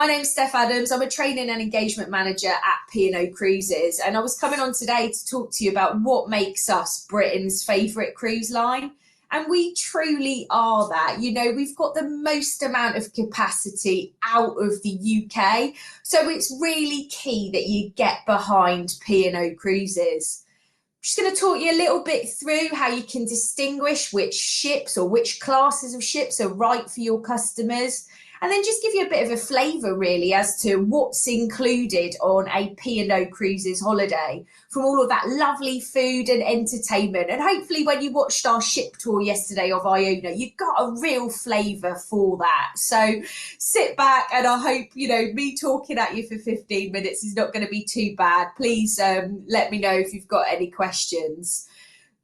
My name's Steph Adams. I'm a training and engagement manager at P&O Cruises, and I was coming on today to talk to you about what makes us Britain's favourite cruise line. And we truly are that. You know, we've got the most amount of capacity out of the UK, so it's really key that you get behind P&O Cruises. I'm just going to talk you a little bit through how you can distinguish which ships or which classes of ships are right for your customers, and then just give you a bit of a flavour really as to what's included on a P&O Cruises holiday, from all of that lovely food and entertainment. And hopefully when you watched our ship tour yesterday of Iona, you got a real flavour for that. So sit back, and I hope, you know, me talking at you for 15 minutes is not going to be too bad. Please let me know if you've got any questions.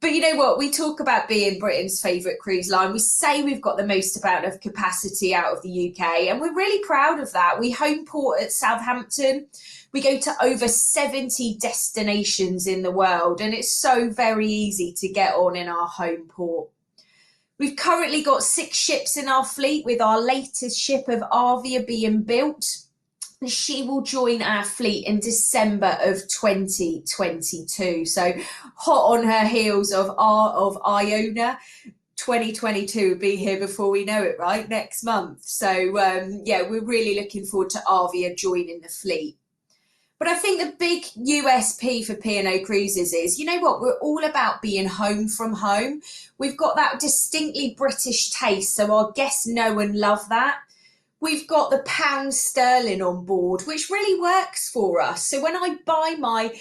But you know what, we talk about being Britain's favourite cruise line. We say we've got the most amount of capacity out of the UK, and we're really proud of that. We home port at Southampton. We go to over 70 destinations in the world, and it's so very easy to get on in our home port. We've currently got 6 ships in our fleet, with our latest ship of Arcadia being built. She will join our fleet in December of 2022. So hot on her heels of Iona. 2022 will be here before we know it, right? Next month. So yeah, we're really looking forward to Arcadia joining the fleet. But I think the big USP for P&O Cruises is, you know what, we're all about being home from home. We've got that distinctly British taste, so our guests know and love that. We've got the pound sterling on board, which really works for us. So when I buy my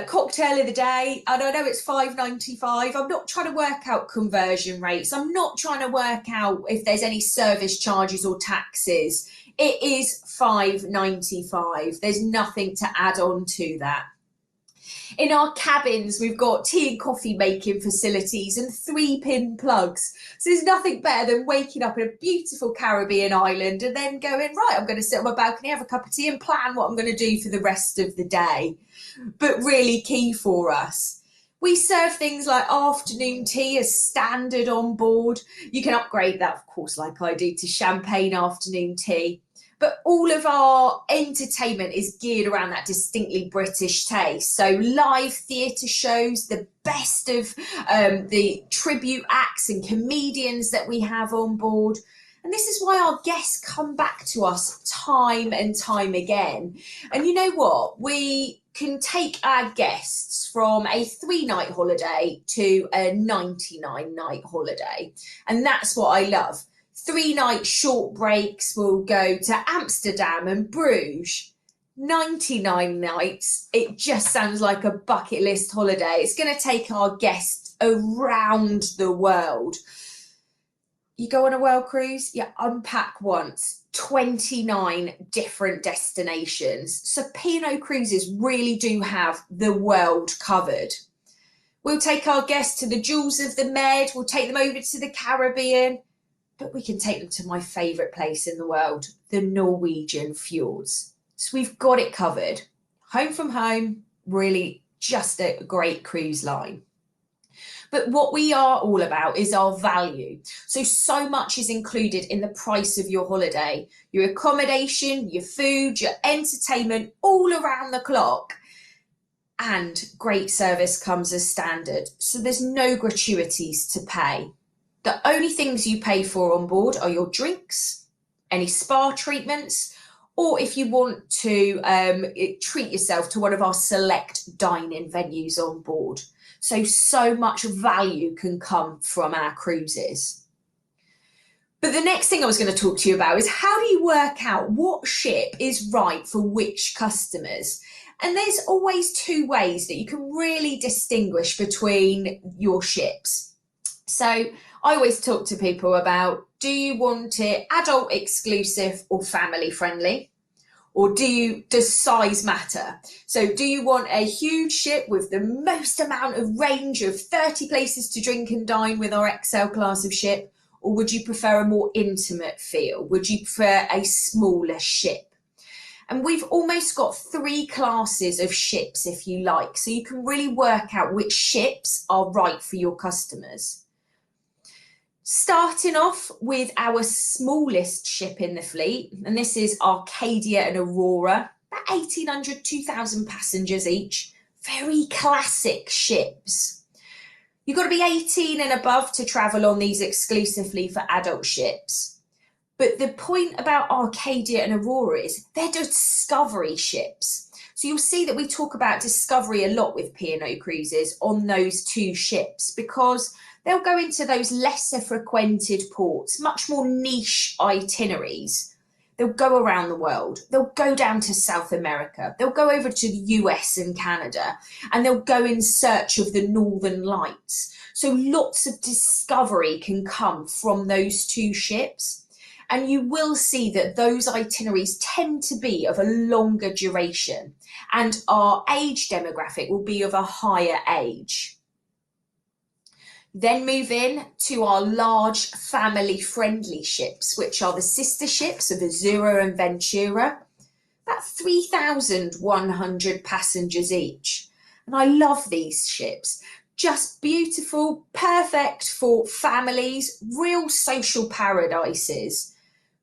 cocktail of the day, and I know it's £5.95, I'm not trying to work out conversion rates. I'm not trying to work out if there's any service charges or taxes. It is £5.95. There's nothing to add on to that. In our cabins, we've got tea and coffee making facilities and 3-pin plugs. So there's nothing better than waking up in a beautiful Caribbean island and then going, right, I'm going to sit on my balcony, have a cup of tea and plan what I'm going to do for the rest of the day. But really key for us. We serve things like afternoon tea as standard on board. You can upgrade that, of course, like I do, to champagne afternoon tea. But all of our entertainment is geared around that distinctly British taste. So live theatre shows, the best of the tribute acts and comedians that we have on board. And this is why our guests come back to us time and time again. And you know what? We can take our guests from a 3-night holiday to a 99-night holiday. And that's what I love. 3-night short breaks will go to Amsterdam and Bruges. 99 nights, it just sounds like a bucket list holiday. It's going to take our guests around the world. You go on a world cruise, you unpack once, 29 different destinations. So P&O Cruises really do have the world covered. We'll take our guests to the Jewels of the Med, we'll take them over to the Caribbean, but we can take them to my favourite place in the world, the Norwegian fjords. So we've got it covered. Home from home, really just a great cruise line. But what we are all about is our value. So much is included in the price of your holiday. Your accommodation, your food, your entertainment, all around the clock. And great service comes as standard. So there's no gratuities to pay. The only things you pay for on board are your drinks, any spa treatments, or if you want to treat yourself to one of our select dine-in venues on board. So much value can come from our cruises. But the next thing I was going to talk to you about is, how do you work out what ship is right for which customers? And there's always 2 ways that you can really distinguish between your ships. So I always talk to people about, do you want it adult exclusive or family friendly? Or does size matter? So do you want a huge ship with the most amount of range of 30 places to drink and dine with our XL class of ship? Or would you prefer a more intimate feel? Would you prefer a smaller ship? And we've almost got 3 classes of ships, if you like. So you can really work out which ships are right for your customers. Starting off with our smallest ship in the fleet, and this is Arcadia and Aurora, about 1,800, 2,000 passengers each. Very classic ships. You've got to be 18 and above to travel on these exclusively for adult ships. But the point about Arcadia and Aurora is they're discovery ships. So you'll see that we talk about discovery a lot with P&O Cruises on those two ships, because they'll go into those lesser frequented ports, much more niche itineraries. They'll go around the world. They'll go down to South America. They'll go over to the US and Canada, and they'll go in search of the Northern Lights. So lots of discovery can come from those two ships. And you will see that those itineraries tend to be of a longer duration, and our age demographic will be of a higher age. Then move in to our large family-friendly ships, which are the sister ships of Azura and Ventura, about 3,100 passengers each. And I love these ships. Just beautiful, perfect for families, real social paradises.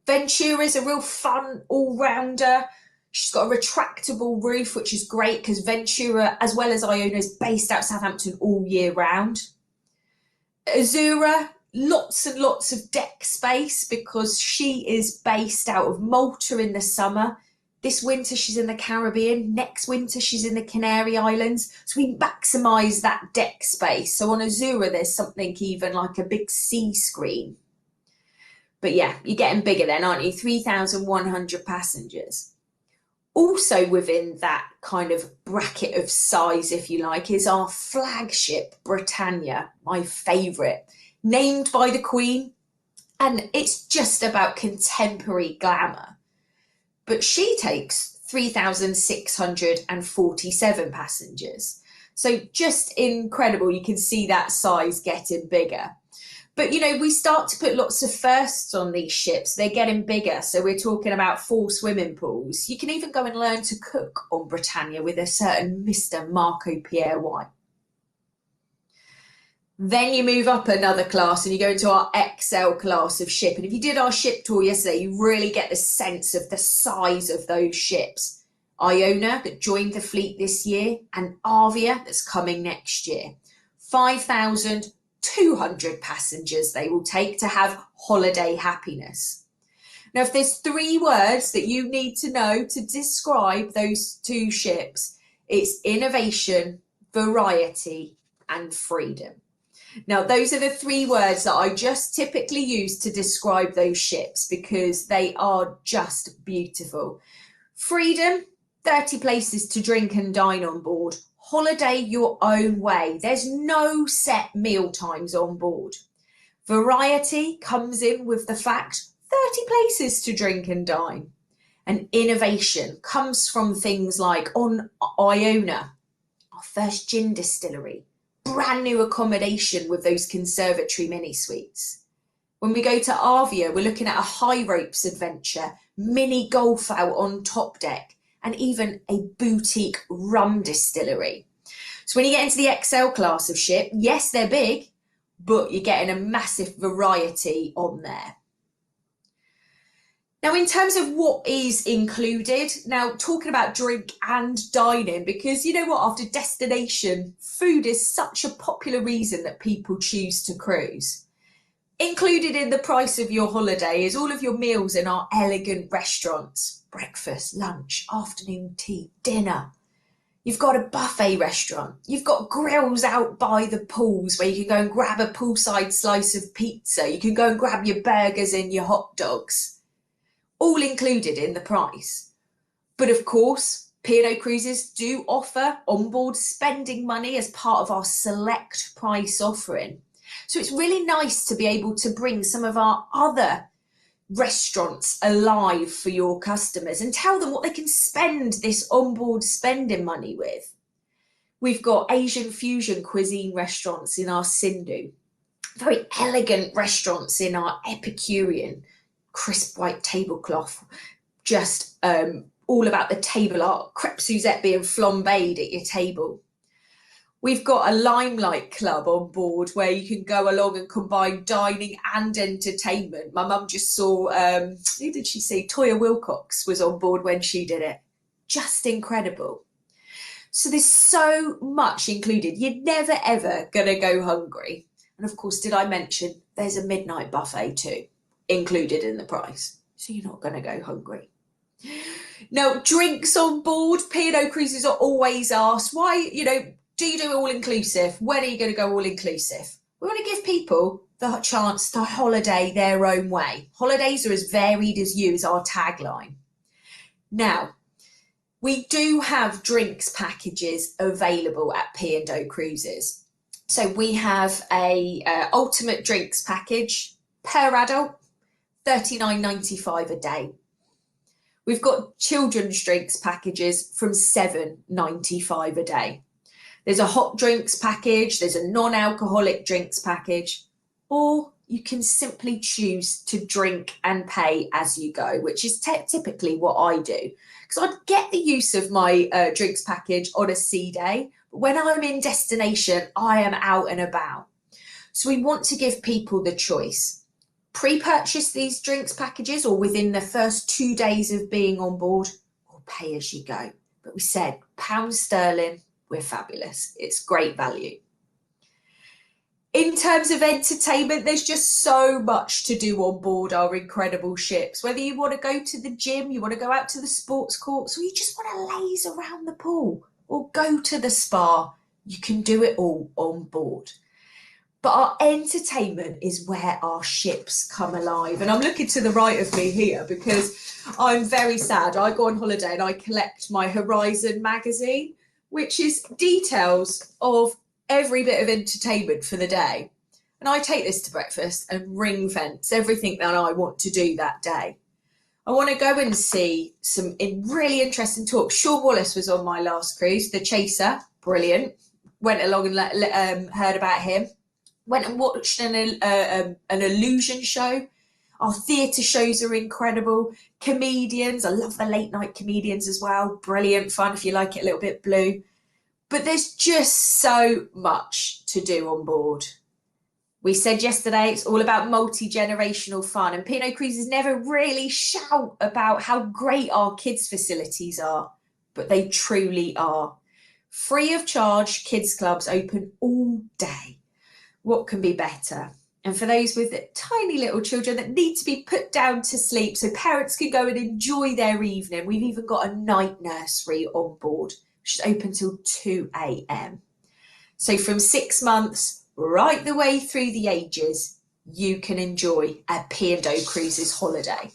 Ventura's a real fun all-rounder. She's got a retractable roof, which is great because Ventura, as well as Iona, is based out of Southampton all year round. Azura, lots and lots of deck space because she is based out of Malta in the summer. This winter she's in the Caribbean. Next winter she's in the Canary Islands. So we maximise that deck space. So on Azura there's something even like a big sea screen. But yeah, you're getting bigger then, aren't you? 3,100 passengers. Also within that kind of bracket of size, if you like, is our flagship Britannia, my favourite, named by the Queen. And it's just about contemporary glamour. But she takes 3,647 passengers. So just incredible. You can see that size getting bigger. But, you know, we start to put lots of firsts on these ships. They're getting bigger. So we're talking about 4 swimming pools. You can even go and learn to cook on Britannia with a certain Mr. Marco Pierre White. Then you move up another class and you go into our XL class of ship. And if you did our ship tour yesterday, you really get the sense of the size of those ships. Iona, that joined the fleet this year, and Avia, that's coming next year. 5,200 passengers they will take to have holiday happiness. Now, if there's 3 words that you need to know to describe those 2 ships, it's innovation, variety, and freedom. Now, those are the 3 words that I just typically use to describe those ships because they are just beautiful. Freedom, 30 places to drink and dine on board. Holiday your own way. There's no set meal times on board. Variety comes in with the fact 30 places to drink and dine. And innovation comes from things like on Iona, our first gin distillery, brand new accommodation with those conservatory mini suites. When we go to Avia, we're looking at a high ropes adventure, mini golf out on top deck, and even a boutique rum distillery. So when you get into the XL class of ship, yes, they're big, but you're getting a massive variety on there. Now, in terms of what is included, now talking about drink and dining, because you know what, after destination, food is such a popular reason that people choose to cruise. Included in the price of your holiday is all of your meals in our elegant restaurants. Breakfast, lunch, afternoon tea, dinner. You've got a buffet restaurant. You've got grills out by the pools where you can go and grab a poolside slice of pizza. You can go and grab your burgers and your hot dogs. All included in the price. But of course, P&O Cruises do offer onboard spending money as part of our select price offering. So it's really nice to be able to bring some of our other restaurants alive for your customers and tell them what they can spend this onboard spending money with. We've got Asian fusion cuisine restaurants in our Sindhu, very elegant restaurants in our Epicurean, crisp white tablecloth, just all about the table art, crêpe Suzette being flambéed at your table. We've got a Limelight Club on board where you can go along and combine dining and entertainment. My mum just saw, who did she see? Toya Wilcox was on board when she did it. Just incredible. So there's so much included. You're never, ever going to go hungry. And of course, did I mention there's a midnight buffet too, included in the price. So you're not going to go hungry. Now, drinks on board. P&O Cruises are always asked, why, do you do all-inclusive? When are you going to go all-inclusive? We want to give people the chance to holiday their own way. Holidays are as varied as you is our tagline. Now, we do have drinks packages available at P&O Cruises. So we have a ultimate drinks package per adult, $39.95 a day. We've got children's drinks packages from $7.95 a day. There's a hot drinks package, there's a non-alcoholic drinks package, or you can simply choose to drink and pay as you go, which is typically what I do. Because I'd get the use of my drinks package on a sea day, but when I'm in destination, I am out and about. So we want to give people the choice. Pre-purchase these drinks packages or within the first 2 days of being on board, or pay as you go. But we said pounds sterling, we're fabulous. It's great value. In terms of entertainment, there's just so much to do on board our incredible ships. Whether you want to go to the gym, you want to go out to the sports courts, or you just want to laze around the pool or go to the spa, you can do it all on board. But our entertainment is where our ships come alive. And I'm looking to the right of me here because I'm very sad. I go on holiday and I collect my Horizon magazine, which is details of every bit of entertainment for the day. And I take this to breakfast and ring fence everything that I want to do that day. I want to go and see some really interesting talks. Sean Wallace was on my last cruise, The Chaser, brilliant. Went along and heard about him. Went and watched an illusion show. Our theatre shows are incredible. Comedians, I love the late night comedians as well. Brilliant fun if you like it a little bit blue. But there's just so much to do on board. We said yesterday it's all about multi-generational fun, and P&O Cruises never really shout about how great our kids' facilities are, but they truly are. Free of charge kids clubs open all day. What can be better? And for those with tiny little children that need to be put down to sleep so parents can go and enjoy their evening, we've even got a night nursery on board, which is open till 2 a.m. So from 6 months right the way through the ages, you can enjoy a P&O Cruises holiday.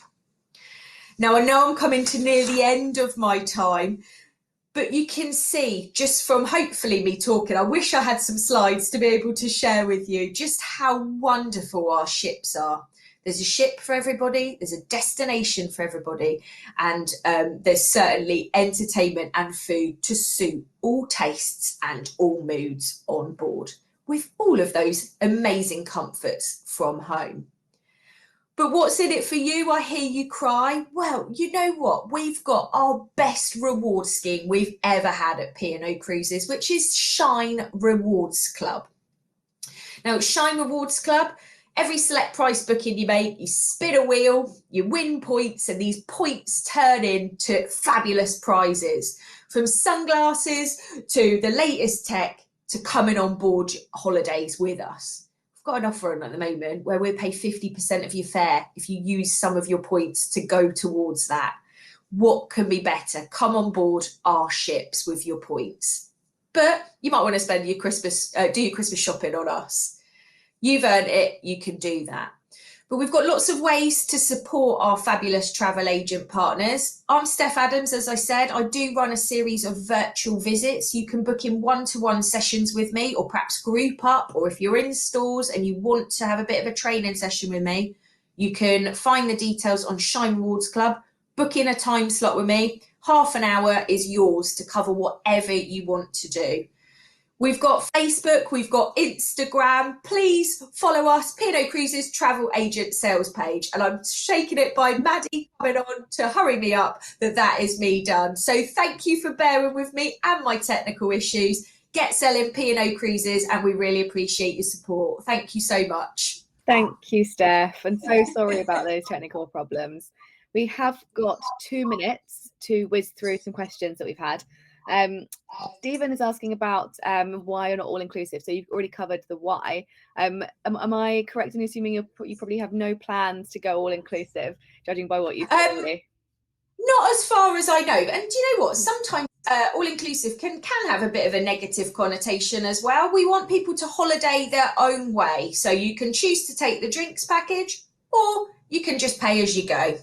Now, I know I'm coming to near the end of my time, but you can see just from hopefully me talking, I wish I had some slides to be able to share with you just how wonderful our ships are. There's a ship for everybody, there's a destination for everybody, and there's certainly entertainment and food to suit all tastes and all moods on board, with all of those amazing comforts from home. But what's in it for you? I hear you cry. Well, you know what? We've got our best reward scheme we've ever had at P&O Cruises, which is Shine Rewards Club. Now, Shine Rewards Club, every select price booking you make, you spin a wheel, you win points, and these points turn into fabulous prizes, from sunglasses to the latest tech to coming on board holidays with us. Got an offer on at the moment where we'll pay 50% of your fare if you use some of your points to go towards that. What can be better? Come on board our ships with your points. But you might want to spend your do your Christmas shopping on us. You've earned it, you can do that. But we've got lots of ways to support our fabulous travel agent partners. I'm Steph Adams, as I said. I do run a series of virtual visits. You can book in one-to-one sessions with me, or perhaps group up, or if you're in stores and you want to have a bit of a training session with me, you can find the details on Shine Rewards Club, book in a time slot with me. Half an hour is yours to cover whatever you want to do. We've got Facebook, we've got Instagram. Please follow us, P&O Cruises Travel Agent Sales page. And I'm shaking it by Maddie coming on to hurry me up that is me done. So thank you for bearing with me and my technical issues. get selling P&O Cruises, and we really appreciate your support. Thank you so much. Thank you, Steph, and so sorry about those technical problems. We have got 2 minutes to whiz through some questions that we've had. Stephen is asking about why you're not all-inclusive. So you've already covered the why. Am I correct in assuming you probably have no plans to go all-inclusive, judging by what you've said already? Not as far as I know. And do you know what? Sometimes all-inclusive can have a bit of a negative connotation as well. We want people to holiday their own way. So you can choose to take the drinks package, or you can just pay as you go.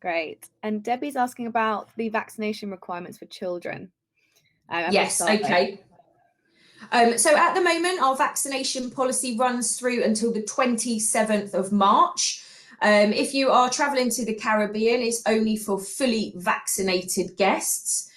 Great. And Debbie's asking about the vaccination requirements for children. Yes, okay. So at the moment, our vaccination policy runs through until the 27th of March. If you are travelling to the Caribbean, it's only for fully vaccinated guests.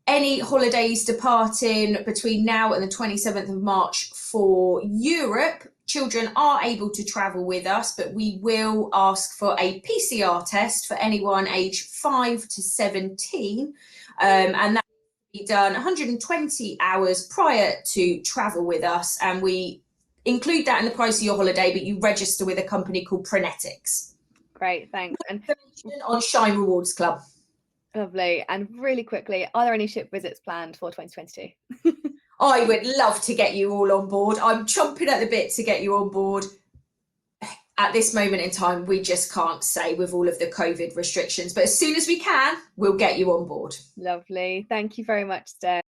Any holidays departing between now and the 27th of March for Europe, children are able to travel with us, but we will ask for a PCR test for anyone aged 5 to 17. And that will be done 120 hours prior to travel with us. And we include that in the price of your holiday, but you register with a company called Prenetics. Great, thanks. And on Shine Rewards Club. Lovely. And really quickly, are there any ship visits planned for 2022? I would love to get you all on board. I'm chomping at the bit to get you on board. At this moment in time, we just can't say with all of the COVID restrictions, but as soon as we can, we'll get you on board. Lovely. Thank you very much, Steph.